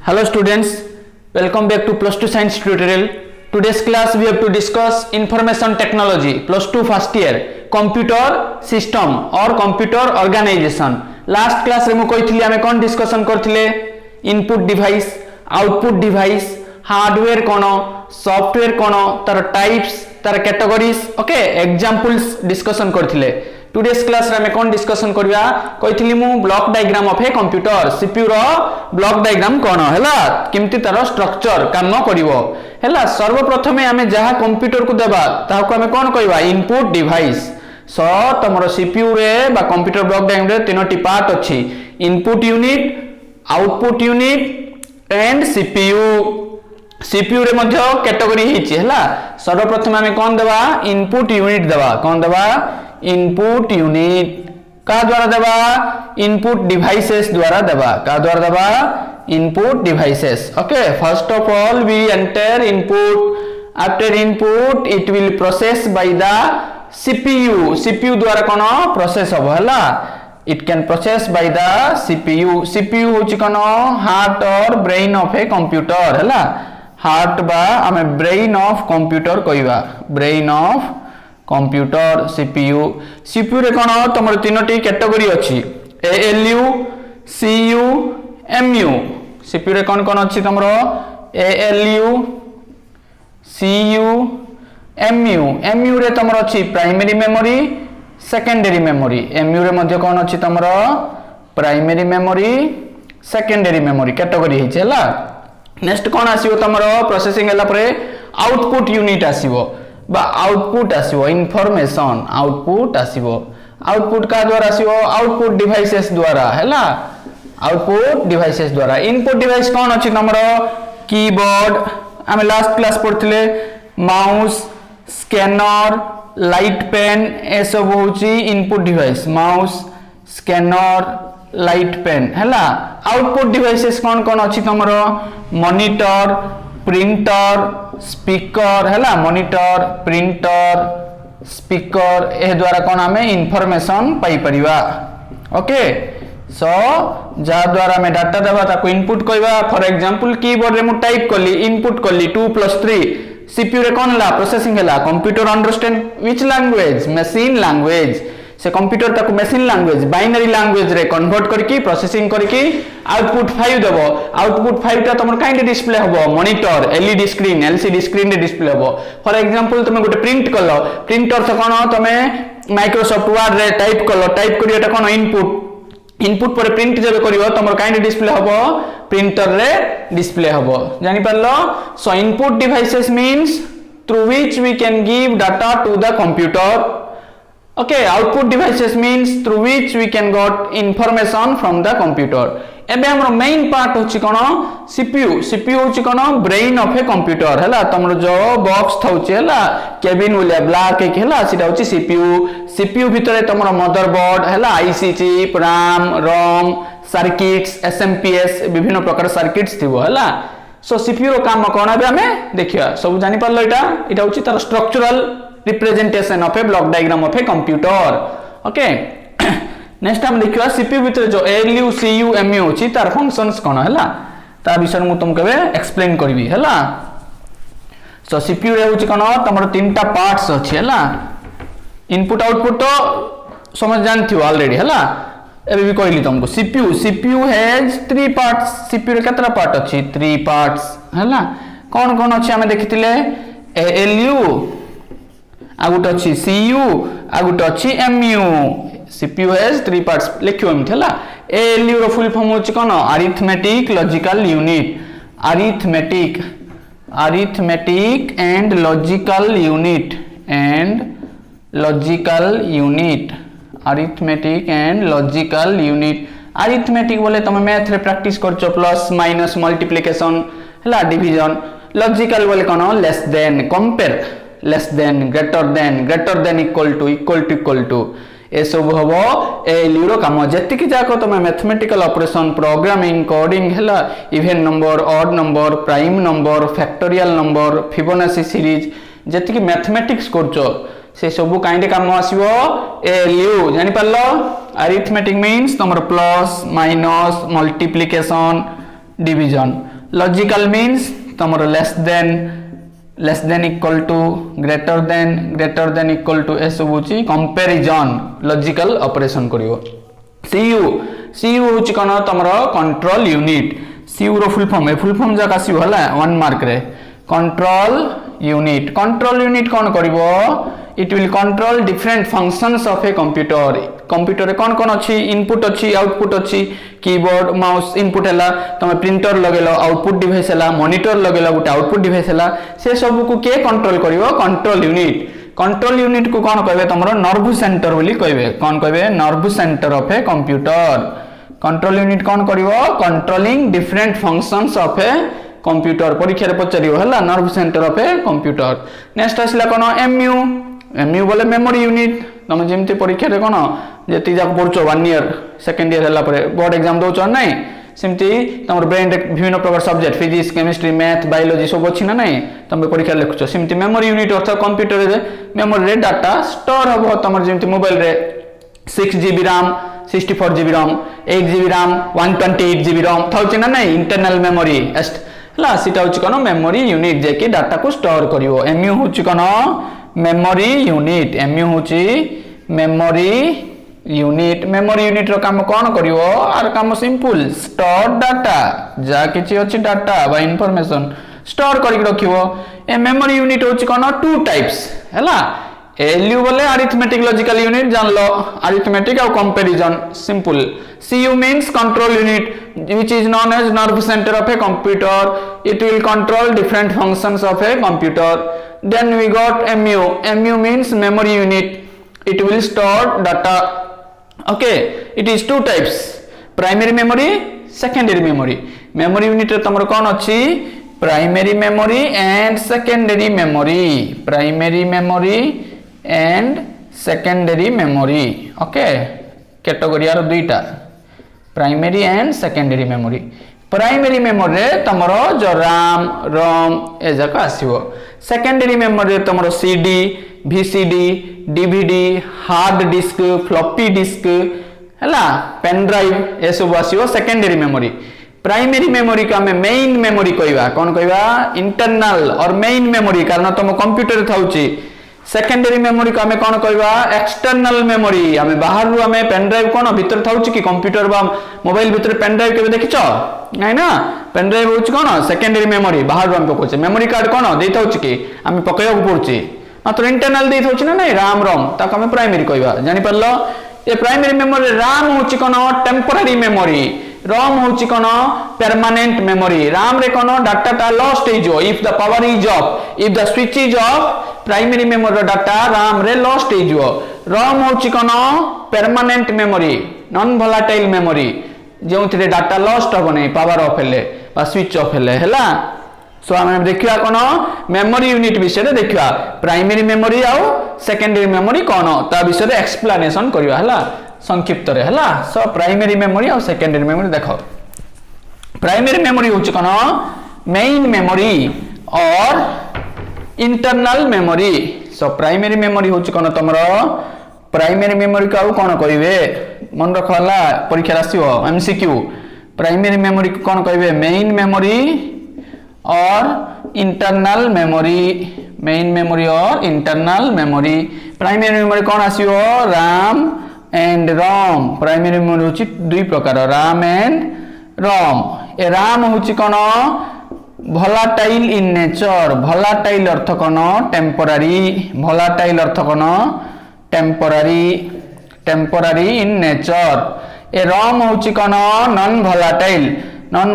Hello students, welcome back to plus 2 science tutorial. Today's class we have to discuss information technology plus 2 first year computer system or computer organization. Last class रे मु कहिथिली हमें कोन discussion करथिले input device output device hardware कोन software कोन तार types तार कैटेगरीज ओके एग्जांपल्स डिस्कशन करथिले. Today's class रे कोन डिस्कशन करबा कहिथिली मु block diagram of a computer CPU रो ब्लॉक डायग्राम कोन हैला किमती तार स्ट्रक्चर काम करिवो हैला. सर्वप्रथमे हमें जहा कंप्यूटर को देबा ताको हमें कोन कहबा इनपुट डिवाइस. सो तमरो सीपीयू रे बा कंप्यूटर ब्लॉक डायग्राम रे तीनोटी पार्ट अछि input unit output unit and CPU. CPU रे मध्य कैटेगरी हिची हैला. सर्वप्रथम हमें कोन देबा इनपुट यूनिट देबा कोन देबा इनपुट यूनिट का द्वारा देबा इनपुट डिवाइसेस द्वारा देबा का द्वारा देबा input devices. Okay first of all we enter input after input it will process by the CPU. CPU द्वारा कोन प्रोसेस हो हैला it can process by the CPU. CPU होची कोन हार्ट और ब्रेन ऑफ ए कंप्यूटर हैला. Heart बा हमें ब्रेन ऑफ कंप्यूटर कहबा brain of computer CPU. CPU रे कोन तमर तीनोटी कैटेगरी अछि एएलयू सीयू एमयू. सीपीयू रे कोन कोन अछि तमरो एएलयू सीयू एमयू. एमयू रे तमरो अछि primary memory secondary memory. MU रे मध्ये कोन अछि तमरो primary memory secondary memory category हिच हैला. नेक्स्ट कोन आसीबो तमरो प्रोसेसिंग हैला परे आउटपुट यूनिट आसीबो बा आउटपुट आसीबो इंफॉर्मेशन आउटपुट आसीबो. आउटपुट का द्वारा आसीबो आउटपुट डिवाइसेस द्वारा हैला आउटपुट डिवाइसेस द्वारा. इनपुट डिवाइस कोन अछि तमरो कीबोर्ड हम लास्ट क्लास पढ़थिले माउस स्कैनर लाइट पेन ए सब होची input device mouse scanner light pen हैला. आउटपुट डिवाइसेस कोन कोन अछि तमरो मॉनिटर प्रिंटर स्पीकर हैला मॉनिटर प्रिंटर स्पीकर ए द्वारा कोन हमें इंफॉर्मेशन पाई परिबा. ओके सो जा द्वारा हमें डाटा देबा ताको इनपुट कहबा. फॉर एग्जांपल कीबोर्ड रे मु टाइप करली इनपुट करली 2 + 3 सीपीयू रे कोन ला प्रोसेसिंग हैला computer understand which language machine language. से कंप्यूटर ताको मशीन लैंग्वेज बाइनरी लैंग्वेज रे कन्वर्ट करके प्रोसेसिंग करके आउटपुट 5 देबो. आउटपुट 5 ता तमर काइंड डिस्प्ले होबो monitor LED screen LCD screen रे डिस्प्ले होबो. फॉर एग्जांपल तुम गोटे प्रिंट करलो प्रिंटर से कोन तमे माइक्रोसॉफ्ट वर्ड रे टाइप करलो टाइप करियोटा कोन इनपुट इनपुट पर प्रिंट जब करियो तमर काइंड डिस्प्ले होबो प्रिंटर रे डिस्प्ले होबो. जानि परलो. So input devices means through which we can give data to the computer. Okay, output devices means through which we can got information from the computer. एबे हमरो मेन पार्ट होची कोन CPU. CPU होची कोन brain of a computer हैला. तमरो जो box थाउची हैला cabin वाला black एक हैला सिटा होची सीपीयू. सीपीयू भितरे तमरो मदरबोर्ड हैला IC chip RAM ROM circuits SMPS विभिन्न प्रकार सर्किट्स थिबो हैला. सो सीपीयू रो काम कोन एबे हमें देखिया सब जानि परलो. एटा होची तार structural representation of A block diagram of a computer. Okay next हम देखियो सीपीयू भीतर जो एलयू सीयू एमयू होची तार फंक्शंस कोन हैला ता विषय मु तुम केबे एक्सप्लेन करबी हैला. सो सीपीयू रे होची कोन तमर तीनटा पार्ट्स अछि हैला. इनपुट आउटपुट तो समझ जानथियो ऑलरेडी हैला. एबे भी कहली तुमको सीपीयू हैज 3 पार्ट्स. सीपीयू रे केतरा पार्ट अछि 3 पार्ट्स हैला. कोन कोन अछि हमें देखितिले एलयू आगुट अछि सीयू आगुट अछि एमयू. सीपीयू हैज 3 पार्ट्स लिखियो एम थला. एलयू रो फुल फॉर्म होछि कोन arithmetic logical unit arithmetic and logical unit arithmetic and logical unit. Arithmetic बोले तुम मैथ रे प्रैक्टिस करछो प्लस माइनस मल्टीप्लिकेशन हैला डिवीजन. लॉजिकल बोले कोन less than compare less than greater than equal to ए सब हबो एलयू रो काम. जेतिकी जाको तमे मैथमेटिकल ऑपरेशन प्रोग्रामिंग कोडिंग हैला even number odd number prime number factorial number Fibonacci series जेतिकी मैथमेटिक्स करछो से सब काइंड काम आसीबो एलयू. जानि परलो अरिथमेटिक मींस तमर plus minus multiplication division logical means तमरो less than equal to greater than equal to ए सब होची कंपैरिजन लॉजिकल ऑपरेशन करिवो सीयू होची कोन तमरो कंट्रोल यूनिट सीयू रो फुल फॉर्म जाक आसीबो हला 1 मार्क रे कंट्रोल यूनिट कोन करिवो it will control different functions of a computer कौन कौन अच्छी इनपुट अच्छी आउटपुट अच्छी कीबोर्ड माउस इनपुट है तुम प्रिंटर लगेल आउटपुट डिवाइस है मॉनिटर लगेल गोटे आउटपुट डिवाइस है से सब को किए कंट्रोल करिवो कंट्रोल यूनिट को कौन कहबे तुमरो नर्व सेंटर बोली कहबे कौन कहबे nerve centre of a computer control unit कौन करिवो controlling different functions of a computer परीक्षा रे पचारियो हला nerve centre of a computer next आसला कोन एमयू बोले मेमोरी यूनिट तुम जमती परीक्षा रे कोन जेति जाक पढछो 1 ईयर सेकंड ईयर हला परे बोर्ड एग्जाम दोचो नै सेमती तमर ब्रेन रे विभिन्न प्रकार subject physics chemistry math biology सब अछि ना नै तुम परीक्षा लिखछो सेमती मेमोरी यूनिट अर्थ कंप्यूटर रे मेमोरी रे डाटा स्टोर हबो तमर जमती मोबाइल रे 6GB RAM 64GB RAM 8GB RAM 128GB RAM थाउछि ना नै इंटरनल मेमोरी हला सिटा होछि कोन मेमोरी यूनिट जे कि डाटा को स्टोर करिवो एमयू होछि कोन मेमोरी यूनिट एमयू होछि मेमोरी यूनिट रो काम कोन करिवो आर काम सिंपल स्टोर डाटा जा किछि अछि डाटा बा इंफॉर्मेशन स्टोर करि रखिवो ए मेमोरी यूनिट होछि कोन टू टाइप्स हला एलयू बोले अरिथमेटिक लॉजिकल यूनिट जान लो अरिथमेटिक और comparison simple CU means control unit which is known as nerve center of a computer it will control different functions of a computer then we got mu means memory unit it will store data okay it is two types primary memory secondary memory unit रे तमरो कोन अछि primary memory and secondary memory okay category आरो दुईटा primary and secondary memory primary memory रे तमरो जो RAM ROM ए जका आसीबो secondary memory रे तमरो CD VCD DVD hard disk floppy disc हला pen drive ए सब आसीबो सेकेंडरी मेमोरी प्राइमरी मेमोरी का हमें मेन मेमोरी कहबा कोन कहबा इंटरनल और मेन मेमोरी कारण तुम कंप्यूटर थाउची सेकेंडरी मेमोरी को हमें कौन कहबा एक्सटर्नल मेमोरी हमें बाहर रु हमें पेन ड्राइव कोन भीतर थाउची कि कंप्यूटर बा मोबाइल भीतर पेन ड्राइव केबे देखिछो नै ना पेन ड्राइव होची कोन सेकेंडरी मेमोरी बाहर रु हम पकोचे मेमोरी कार्ड कोन देई थाउची कि हमें पकैया को पड़ची मात्र इंटरनल देई थाउची ना नै RAM ROM ताक हमें प्राइमरी कहबा जानि परलो ए प्राइमरी मेमोरी RAM होची कोन टेम्पररी मेमोरी ROM होची कोन परमानेंट मेमोरी RAM रे कोन डाटा ता लॉस्ट हे जो if the power is off if the switch is off primary memory data RAM रे लॉस्ट हे जो ROM होची कोन permanent memory non volatile memory जेउथिरे डाटा लॉस्ट हो नै पावर ऑफ हेले बा स्विच ऑफ हेले हला सो हम देखिया कोन मेमोरी यूनिट विषय रे देखिया प्राइमरी मेमोरी आ सेकेंडरी मेमोरी कोन ता विषय रे एक्सप्लेनेशन करिया हला संक्षिप्त रे हला सो प्राइमरी मेमोरी और सेकेंडरी मेमोरी देखो प्राइमरी मेमोरी होची कोन मेन मेमोरी और internal memory so primary memory होची कोन तमरो प्राइमरी मेमोरी का कोन कहिबे मन रखला परीक्षा आसीबो एमसीक्यू प्राइमरी मेमोरी को कोन कहिबे मेन मेमोरी और इंटरनल मेमोरी और इंटरनल मेमोरी प्राइमरी मेमोरी कोन आसीबो RAM and ROM primary memory होची दुई प्रकार RAM एंड ROM ए RAM होची कोन volatile in nature volatile अर्थ कोन टेम्पररी volatile अर्थ कोन टेम्पररी इन नेचर ए ROM होची कोन नॉन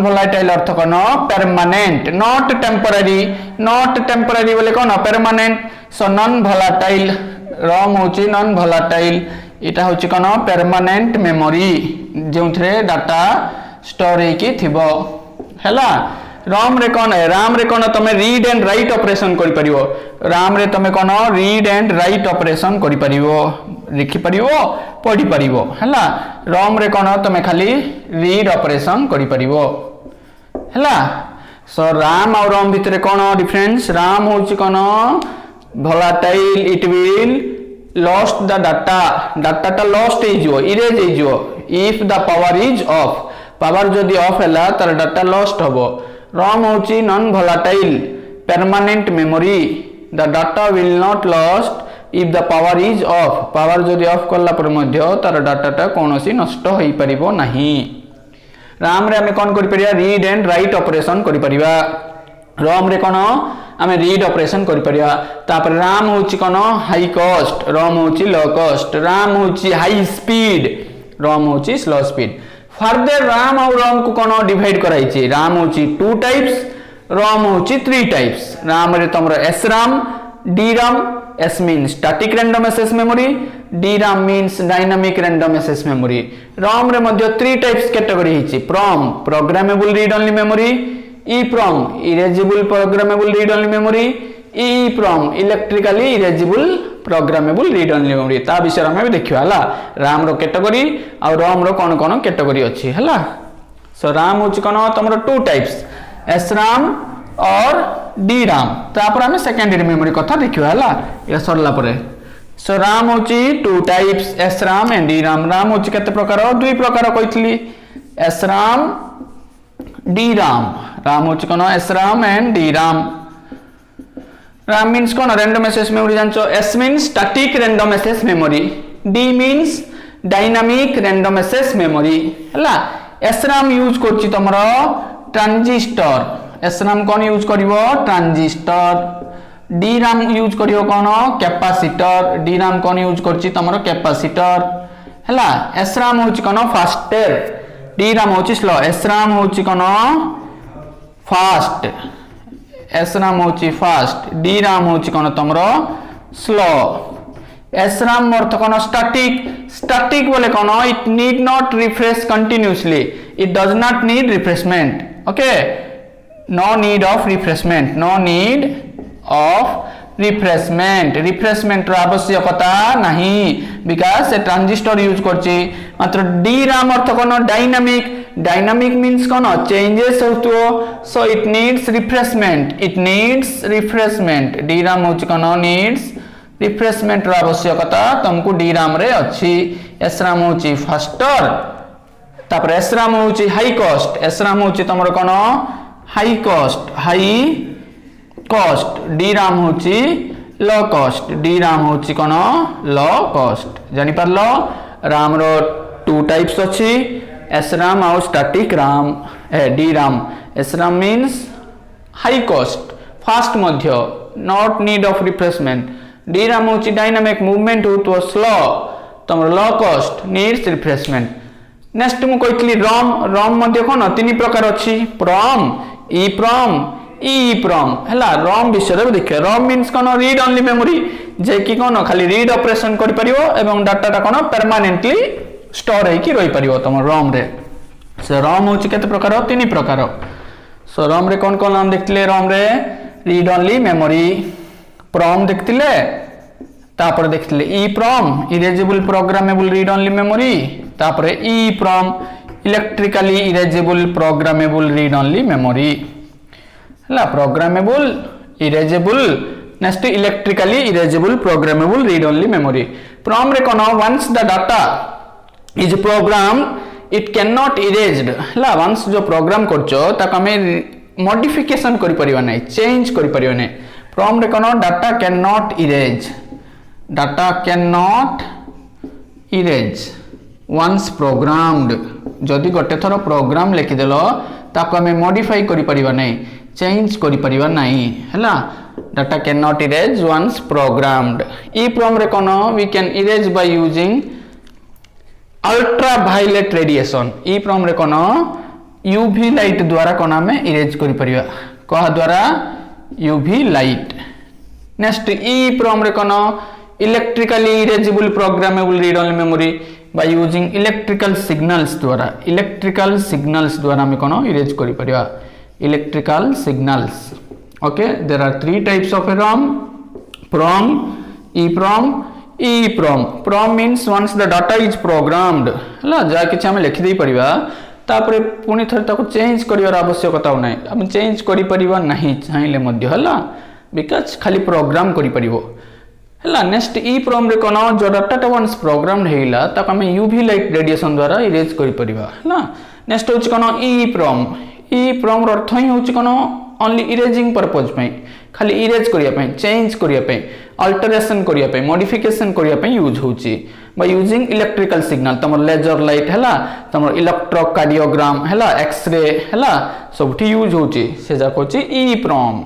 volatile अर्थ कोन परमानेंट नॉट टेम्पररी बोले कोन permanent so non volatile ROM होची नॉन volatile इटा होची कोन परमानेंट मेमोरी जेउथरे डाटा स्टोर हेकी थिबो हैला RAM रे कोन तमे रीड एंड राइट ऑपरेशन करि परिबो RAM रे तमे कोन रीड एंड राइट ऑपरेशन करि परिबो लिखि परिबो पढि परिबो हैला ROM रे कोन तमे खाली रीड ऑपरेशन करि परिबो हैला सो RAM और ROM भितरे कोन डिफरेंस RAM होची कोन volatile it will lost the data ता lost हे जो इरेज हे जो if the power is off power जदि ऑफ हैला तार डाटा लॉस्ट हबो ROM होची non volatile permanent memory the data will not lost if the power is of power जदि of करला पर मध्य तार डाटाटा कोनोसी नष्ट होई परिबो नाही RAM रे हमें कोन करि परिया रीड एंड राइट ऑपरेशन करि परिबा ROM रे कोन हमें रीड ऑपरेशन करि परिया तापर RAM होची कोन हाई कॉस्ट ROM होची लो कॉस्ट RAM होची हाई स्पीड ROM होची स्लो स्पीड फर्दर RAM और ROM को कोन डिवाइड कराई छी RAM होची 2 टाइप्स ROM होची 3 टाइप्स RAM रे तमरो SRAM DRAM S means static random access memory DRAM means dynamic random access memory ROM रे मध्ये 3 टाइप्स कैटेगरी हिची PROM programmable read only memory EPROM erasable programmable read only memory EEPROM electrically erasable programmable read only memory ता विषय हम देखियो हला RAM रो category और ROM रो कोन कोन category अछि हला सो RAM होची कोन तमरो 2 टाइप्स SRAM और DRAM तापर हम सेकेंडरी मेमोरी कथा देखियो हला या सरला परे सो RAM होची 2 types SRAM and DRAM RAM होची केते प्रकार 2 प्रकार कहितली SRAM DRAM RAM होची कोन SRAM and DRAM RAM means कोन रैंडम एक्सेस मेमोरी जानचो S means static random access memory D means dynamic random access memory हला SRAM यूज करची तमरो ट्रांजिस्टर SRAM कोन यूज करिवो ट्रांजिस्टर DRAM यूज करिवो कोन कैपेसिटर DRAM कोन यूज करची तमरो कैपेसिटर हला SRAM होची कोन फास्टर DRAM होची स्लो SRAM होची कोन फास्ट SRAM होची फास्ट DRAM होची कोन तमरो स्लो SRAM अर्थ कोन स्टैटिक बोले कोन it need not refresh continuously it does not need refreshment okay no need of refreshment रो आवश्यकता नहीं बिकॉज़ से ट्रांजिस्टर यूज करची मात्र DRAM अर्थ कोन डायनामिक मींस कोन चेंजेस होतो so it needs refreshment DRAM होची कोन नीड्स रिफ्रेशमेंट रो आवश्यकता तुमको DRAM रे अछि SRAM होची फास्टर तापर SRAM होची हाई कॉस्ट SRAM होची तमरो कोन हाई कॉस्ट DRAM होची लो कॉस्ट DRAM होची कोन लो कॉस्ट जानि परलो RAM रो 2 टाइप्स अछि SRAM और static DRAM SRAM means high cost fast मध्य not need of refreshment DRAM होची डायनामिक मूवमेंट होतो स्लो तमरो low cost needs refreshment next मु कहितली ROM मध्ये कोन 3 प्रकार अछि PROM EEPROM हला ROM विषय देखियो ROM मींस कोन रीड ओनली मेमोरी जे कि कोन खाली रीड ऑपरेशन करि परियो एवं डाटा कोन परमानेंटली स्टोर है कि रहि परियो तम ROM रे से ROM होची केते प्रकार 3 प्रकार सो ROM रे कोन कोन नाम देखतिले ROM रे रीड ओनली मेमोरी PROM देखतिले तापर देखतिले EEPROM erasable programmable read only memory तापर EEPROM electrically erasable programmable read only memory हला programmable erasable next electrically erasable programmable read only memory PROM रे कोन once the data is program it can not erased हला once जो program करछो ताक हमें modification करि परिबा नै चेंज करि परिबा नै PROM रे कोन data can not erase once programmed जदि गोटे थरो प्रोग्राम लिखि देलो ताको हमें मॉडिफाई करि परिबा नै चेंज करि परिबा नै हला data can not erase once programmed EEPROM रे कोन we can erase by using ultraviolet radiation EEPROM रे कोन यूवी लाइट द्वारा कोन हमें इरेज करि परिबा कहा द्वारा यूवी लाइट नेक्स्ट EEPROM रे कोन electrically erasable programmable read only memory by using electrical signals द्वारा हम कोन इरेज करि परिबा electrical signals okay there are 3 types of ROM PROM EEPROM PROM means once the data is programmed हला जा कि हम लिखि दे परिबा तापरे पुनी थर ताको चेंज करिवार आवश्यकता नै हम चेंज करि परिबा नहीं चाहिले मध्य हला बिकॉज़ खाली प्रोग्राम करि परिबो हला नेक्स्ट EEPROM रे कोन जो डाटा वंस प्रोग्राम्ड हेला ताको हम यूवी लाइट रेडिएशन द्वारा इरेज करि परिबा हला नेक्स्ट होच कोन EEPROM EEPROM अर्थ ही होची कोन ओनली इरेजिंग पर्पज पे खाली इरेज करिया पे चेंज करिया पे अल्टरेशन करिया पे मॉडिफिकेशन करिया पे यूज होची बाय यूजिंग इलेक्ट्रिकल सिग्नल तमर लेजर लाइट हला तमर इलेक्ट्रोकार्डियोग्राम हला एक्सरे हला सबठी यूज होची से जा कोची EEPROM।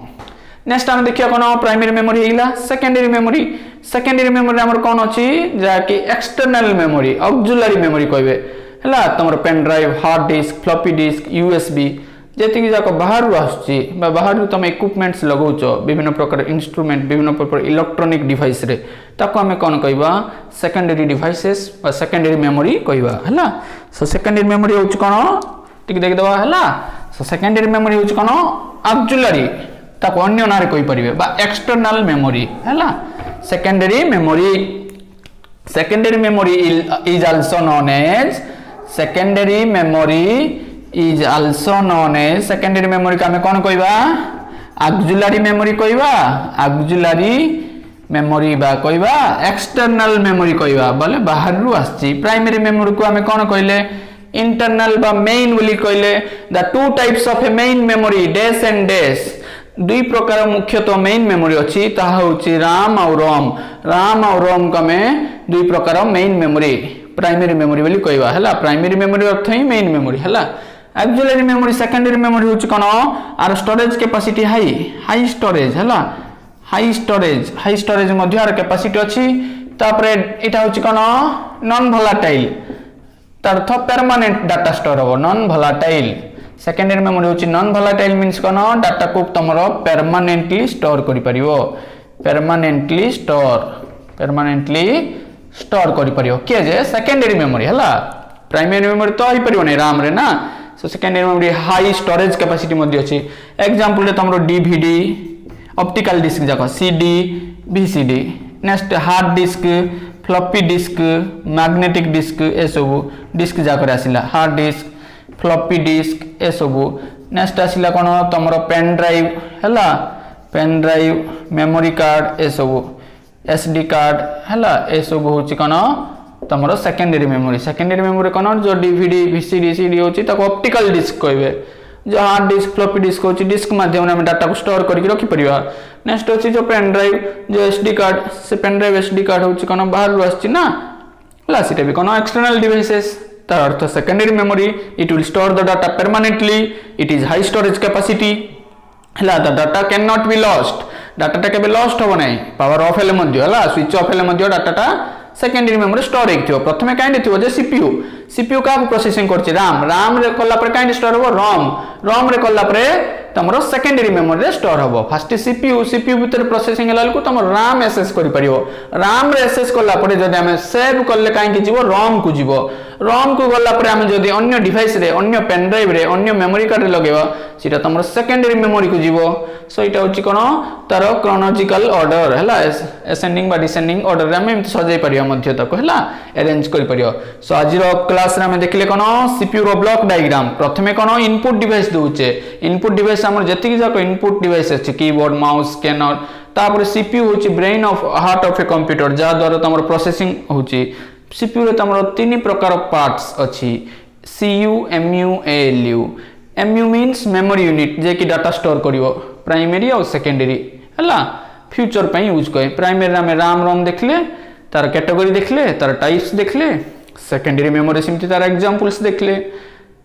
नेक्स्ट हम देखिया कोन प्राइमरी मेमोरी हिला सेकेंडरी मेमोरी हमर कोन अछि जा कि एक्सटर्नल मेमोरी ऑक्सिलरी मेमोरी कहबे हला तमर pen drive hard disk floppy disk USB जेतिक जाक बाहर आसुची बा बाहर तुम इक्विपमेंट्स लगौच विभिन्न प्रकार इंस्ट्रूमेंट विभिन्न प्रकार इलेक्ट्रॉनिक डिवाइस रे ताको हमें कोन कहबा सेकेंडरी डिवाइसेस बा सेकेंडरी मेमोरी कहबा हला। सो सेकेंडरी मेमोरी होच कोन टिक देख दवा हला। सो सेकेंडरी मेमोरी होच कोन ऑक्सिलरी ताको अन्य नारे कहि परिबे बा एक्सटर्नल मेमोरी हला। Secondary memory is also known as secondary memory का हमें कौन कहबा ऑक्सिलरी मेमोरी कहबा बा कहबा एक्सटर्नल मेमोरी कहबा बोले बाहर रु आछि। प्राइमरी मेमोरी को हमें कौन कहले इंटरनल बा मेन बोली कहले the two types of A main memory dash and dash दुई प्रकार मुख्यतः मेन मेमोरी अछि ताहा होछि RAM और ROM का में दुई प्रकार मेन मेमोरी प्राइमरी मेमोरी बोली कहबा हला। प्राइमरी मेमोरी अर्थ ही मेन मेमोरी हला। ऑक्सिलरी मेमोरी सेकेंडरी मेमोरी होछि कोन आर स्टोरेज कैपेसिटी हाई स्टोरेज हला हाई स्टोरेज मध्ये आर कैपेसिटी अछि तापरे एटा होछि कोन नॉन वोलेटाइल तार अर्थ परमानेंट डाटा स्टोर हो नॉन वोलेटाइल। सेकेंडरी मेमोरी होछि नॉन वोलेटाइल मींस कोन डाटा को तमरो परमानेंटली स्टोर करि परिबो परमानेंटली स्टोर करि परिबो के जे सेकेंडरी मेमोरी हला। प्राइमरी मेमोरी तो ही परिबो नै RAM रे ना। So secondary memory high storage capacity मध्ये अछि एग्जांपल रे तमरो DVD ऑप्टिकल डिस्क जाको CD VCD next hard disk floppy disk magnetic disk ए सब डिस्क जाको आसिला हार्ड डिस्क फ्लॉपी डिस्क ए सब नेक्स्ट आसिला कोन तमरो पेन ड्राइव हला पेन ड्राइव मेमोरी कार्ड ए सब SD कार्ड हला ए सब होछि कोन तमरो सेकेंडरी मेमोरी कोन जो DVD VCD CD होछि ताको ऑप्टिकल डिस्क कहबे जो हार्ड डिस्क फ्लॉपी डिस्क होछि डिस्क माध्यम में डाटा को स्टोर करके रखि परिबा। नेक्स्ट होछि जो पेन ड्राइव जो SD कार्ड से पेन ड्राइव SD कार्ड होछि कोन बाहर आछि ना हला सिटा भी कोन एक्सटर्नल डिवाइसेस तार अर्थ secondary memory it will store the data permanently it is high storage capacity हला the data can not be lost data केबे लॉस्ट हो नै पावर ऑफ हेले मध्ये हला स्विच ऑफ हेले मध्ये डाटा सेकेंडरी मेमोरी स्टोर हेथियो प्रथमे काइंड हेथियो जे CPU का प्रोसेसिंग करछि RAM रे कल्ला पर काइंड स्टोर हो ROM रे कल्ला पर तमरो सेकेंडरी मेमोरी रे स्टोर हो फर्स्ट CPU भीतर प्रोसेसिंग हेला को तम RAM एक्सेस करि परियो RAM रे एक्सेस कल्ला पर जदि हम सेव करले काई कि जीवो ROM को गल्ला पर हम जदि अन्य डिवाइस रे अन्य पेन ड्राइव रे अन्य मेमोरी कार्ड रे लगेबा सीटा तमरो सेकेंडरी मेमोरी को जीवो। सो इटा होछि कोन तारो क्रोनोलॉजिकल ऑर्डर हला असेंडिंग बा डिसेंडिंग ऑर्डर रे हम सजाई परियो मध्य तक हला अरेंज करि परियो। सो आज रो क्लास रे हम देखले कोन CPU रो ब्लॉक डायग्राम प्रथमे कोन इनपुट डिवाइस दोउचे इनपुट डिवाइस हमर जति जाको इनपुट डिवाइस अछि कीबोर्ड माउस स्कैनर तापर CPU होछि brain of heart of a computer जा द्वारा तमर प्रोसेसिंग होछि। CPU रे तमर तीन प्रकार पार्ट्स अछि CU MU ALU MU means memory unit जे कि डाटा स्टोर करिवो प्राइमरी और सेकेंडरी हला फ्यूचर पई यूज कय प्राइमरी रे RAM देखले तार कैटेगरी देखले तार टाइप्स देखले सेकेंडरी मेमोरी सिमती तार एग्जांपल्स देखले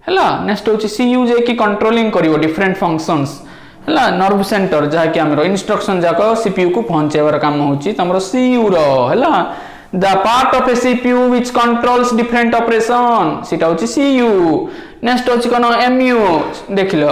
हला। नेक्स्ट होछि CU जे कि कंट्रोलिंग करिवो डिफरेंट फंक्शंस हला नर्व सेंटर जा कि हमरो इंस्ट्रक्शन जाको CPU को पहुंचेबार काम होछि तमरो CU रो हला the part of a CPU which controls different operation सीटा होछि CU। नेक्स्ट होछि कोन MU देखिलो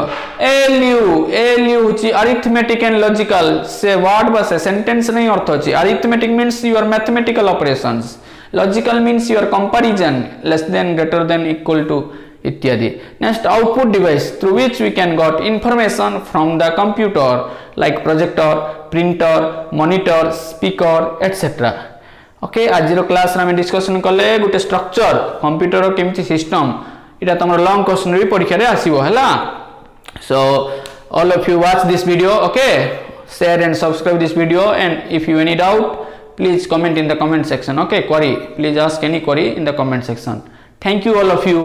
ALU होछि arithmetic and logical से वर्ड बस सेंटेंस नहीं अर्थ होछि arithmetic means your mathematical operations logical means your comparison less than greater than equal to इत्यादि। Next output device through which we can got information from the computer like projector printer monitor speaker etcetera. Okay आज रो class रे हम discussion करले गुटे structure computer केमती system इटा तमरो long question रे परीक्षा रे आसीबो हला। So all of you watch this video okay share and subscribe this video and if you any doubt please comment in the comment section okay query please ask any query in the comment section. Thank you all of you.